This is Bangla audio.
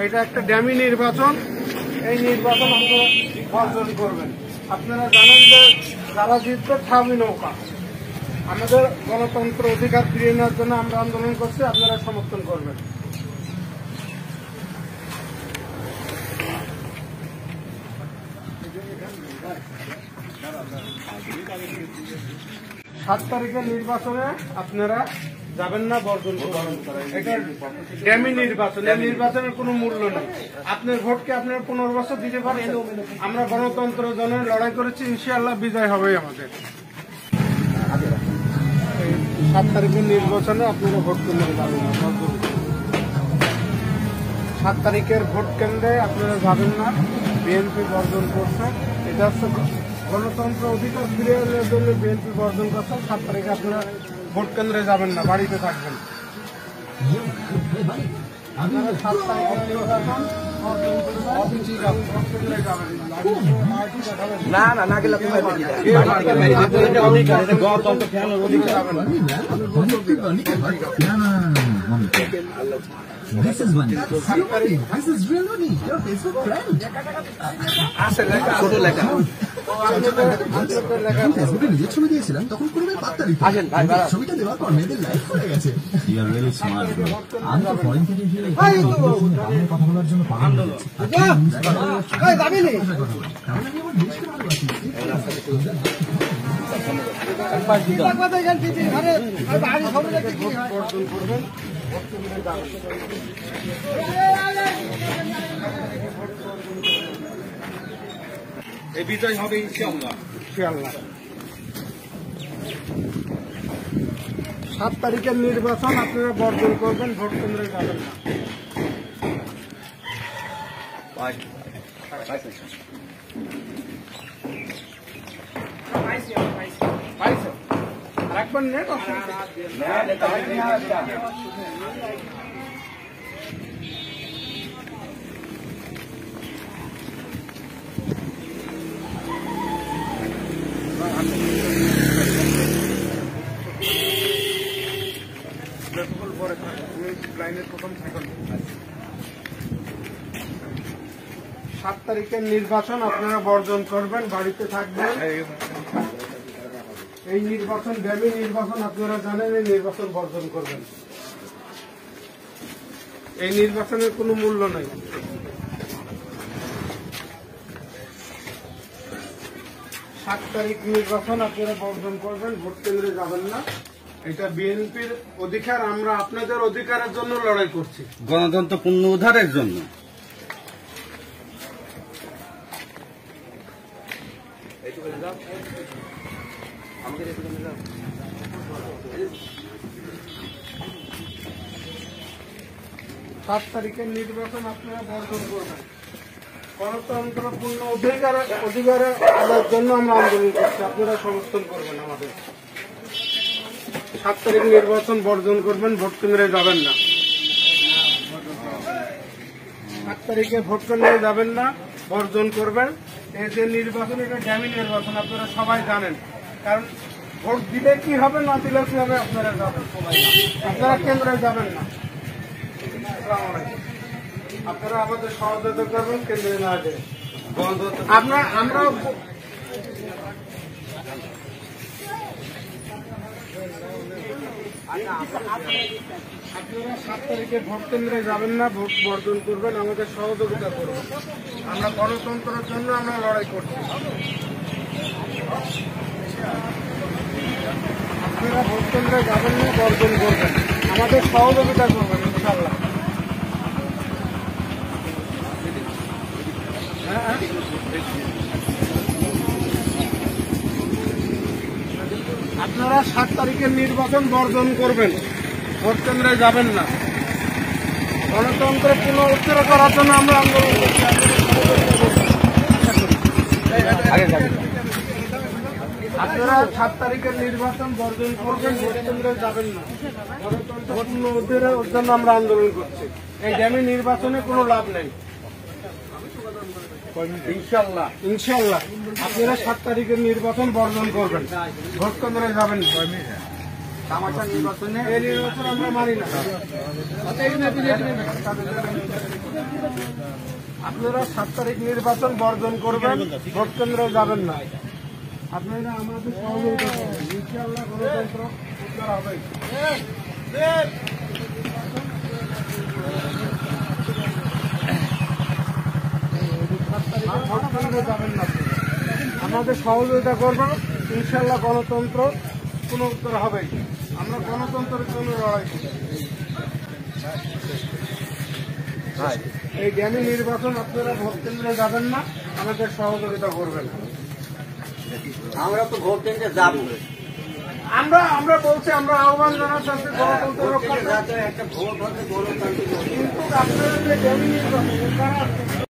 এটা একটা ড্যামি নির্বাচন। এই নির্বাচন আপনারা বর্জন করবেন। আপনারা জানেন যে যারা জিতবে ছাউনি নৌকা। আমাদের গণতন্ত্র অধিকার ফিরিয়ে নেওয়ার জন্য আমরা আন্দোলন করছি, আপনারা সমর্থন করবেন। 7 তারিখের নির্বাচনে আপনারা যাবেন না, বর্জন করবেন। এটা ড্যামি নির্বাচন, এই নির্বাচনের কোনো মূল্য নেই। আপনার ভোটকে আপনারা 15 বছর দিতে পারেন। আমরা গণতন্ত্রের জন্য লড়াই করেছি, ইনশাআল্লাহ বিজয় হবেই আমাদের। 7 তারিখের নির্বাচনে আপনারা ভোট কেন্দ্রে যাবেন না, 7 তারিখের ভোট কেন্দ্রে আপনারা যাবেন না, বিএনপি বর্জন করছে। এটা হচ্ছে গণতন্ত্র অধিকার ফিরে আনার জন্য বিএনপি বর্জন করছে। 7 তারিখে আপনারা ভোট কেন্দ্রে যাবেন না, বাড়িতে থাকবেন। আপনারা 7 তারিখের নির্বাচন না না না গেলে This is one. This is real money. Your Facebook friend. ফেসবুকে নিজের ছবি দিয়েছিলাম তখন কোনো পাত্তা দিত ছবিটা দেওয়ার পর মেয়েদের লাইক করে গেছে। You are really smart bro. আমি তো ফরেন থেকে এসে বাংলায় কথা বলার জন্য পাগল হয়ে যাচ্ছি। এই বিজয় হবে ইনশাআল্লাহ। 7 তারিখের নির্বাচন আপনারা বর্জন করবেন, ভোট কেন্দ্রে যাবেন না। রাখবেন নেট লাইনের প্রথম থাকবেন। 7 তারিখের নির্বাচন আপনারা বর্জন করবেন, বাড়িতে থাকবেন। এই নির্বাচন ড্যামি নির্বাচন, আপনারা জানেন। এই নির্বাচন বর্জন করবেন। এই নির্বাচনের কোনো মূল্য নাই। 7 তারিখ নির্বাচন আপনারা বর্জন করবেন, ভোট কেন্দ্রে যাবেন না। এটা বিএনপির অধিকার, আমরা আপনাদের অধিকারের জন্য লড়াই করছি, গণতন্ত্র পুনরুদ্ধারের জন্য। সাত তারিখের নির্বাচন আপনারা বর্জন করবেন। গণতন্ত্র পূর্ণ অধিকারের আদায়ের জন্য আমরা আন্দোলন করছি, আপনারা সমর্থন করবেন আমাদের। 7 তারিখ নির্বাচন বর্জন করবেন, ভোট কেন্দ্রে যাবেন না। 7 তারিখে ভোট কেন্দ্রে যাবেন না, বর্জন করবেন। এই যে নির্বাচন, এটা ড্যামি নির্বাচন, আপনারা সবাই জানেন। কারণ ভোট দিলে কি হবে, না দিলে কি হবে, আপনারা যাবেন সবাই, আপনারা কেন্দ্রে যাবেন না। আপনারা আমাদের সহযোগিতা করবেন, কেন্দ্রে না যায়। আমরা 7 তারিখে ভোট কেন্দ্রে যাবেন না, ভোট বর্জন করবেন, আমাদের সহযোগিতা করবেন। আমরা গণতন্ত্রের জন্য আমরা লড়াই করছি। আপনারা ভোট কেন্দ্রে যাবেন না, বর্জন করবেন, আমাদের সহযোগিতা করবেন ইনশাআল্লাহ। আপনারা 7 তারিখের নির্বাচন বর্জন করবেন, ভোট কেন্দ্রে যাবেন না। গণতন্ত্র পুনরুদ্ধার করার জন্য আমরা আন্দোলন করছি। আপনারা 7 তারিখের নির্বাচন বর্জন করবেন, ভোট কেন্দ্রে যাবেন না। গণতন্ত্র পুনরুদ্ধারের জন্য আমরা আন্দোলন করছি। এই ড্যামি নির্বাচনে কোনো লাভ নেই ইনশাআল্লাহ। আপনারা 7 তারিখের নির্বাচন বর্জন করবেন, ভোট কেন্দ্রে যাবেন। তামাশা নির্বাচনে এই নির্বাচন আমরা মানি না। আপনারা 7 তারিখ নির্বাচন বর্জন করবেন, ভোট কেন্দ্রে যাবেন না। আপনারা আমাদের সহযোগিতা করবেন, ইনশাআল্লাহ গণতন্ত্র উদ্ধার হবে। ভোট কেন্দ্রে যাবেন না, আমাদের সহযোগিতা করবেন, ইনশাআল্লাহ গণতন্ত্র পুনরুদ্ধার হবে। আমরা গণতন্ত্রের জন্য লড়াই করি। এই জ্ঞানী নির্বাচন আপনারা ভোট কেন্দ্রে যাবেন না, আমাদের সহযোগিতা করবেন। আমরা তো ভোট কেন্দ্রে যাবো, আমরা বলছি, আমরা আহ্বান জানাচ্ছি গণতন্ত্র রক্ষা, একটা ভোট হচ্ছে গণতান্ত্রিক, কিন্তু আপনারা যে জ্ঞানী নির্বাচন